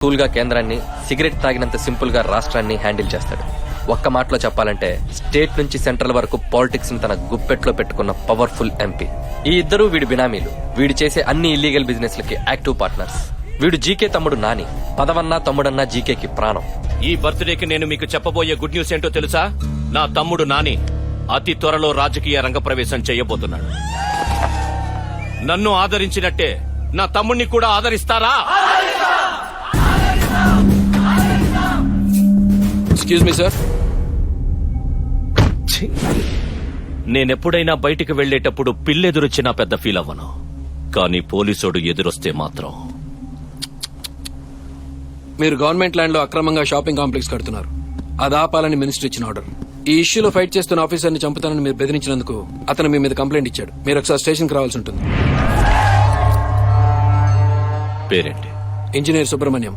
Cool గా కేంద్రాన్ని, cigarette తాగినంత simple గా రాష్ట్రాన్ని హ్యాండిల్ చేస్తాడు. ఒక్క మాటలో చెప్పాలంటే స్టేట్ నుంచి సెంట్రల్ వరకు పాలిటిక్స్ ని తన గుప్పెట్లో పెట్టుకున్న పవర్ఫుల్ ఎంపీ. ఈ ఇద్దరు వీడి బినామీలు. వీడు చేసే అన్ని ఇల్లీగల్ బిజినెస్ లకి యాక్టివ్ పార్ట్నర్స్. వీడు జీకే తమ్ముడు నాని. పదవన్నా తమ్ముడన్నా జీకేకి ప్రాణం. ఈ బర్త్డేకి నేను మీకు చెప్పబోయే గుడ్ న్యూస్ ఏంటో తెలుసా? నా తమ్ముడు నాని అతి త్వరలో రాజకీయ రంగప్రవేశం చేయబోతున్నాడు. నన్ను ఆదరించినట్టే నా తమ్ముణ్ణి కూడా ఆదరిస్తారా? Excuse me sir. నేనెప్పుడైనా బయటికి వెళ్లేటప్పుడు పిల్లెదురొచ్చినా పెద్ద ఫీల్ అవ్వను, కానీ పోలీసోడు ఎదురొస్తే మాత్రం. మీరు గవర్నమెంట్ ల్యాండ్ లో అక్రమంగా షాపింగ్ కాంప్లెక్స్ కడుతున్నారు. అది ఆపాలని మినిస్టర్ ఇచ్చిన ఆర్డర్. ఈ ఇష్యూలో ఫైట్ చేస్తున్న ఆఫీసర్ని చంపుతానని మీరు బెదిరించినందుకు అతను మీ మీద కంప్లైంట్ ఇచ్చాడు. మీరు ఒకసారి స్టేషన్కి రావాల్సి ఉంటుంది. పేరేంటి? ఇంజనీర్ సుబ్రహ్మణ్యం.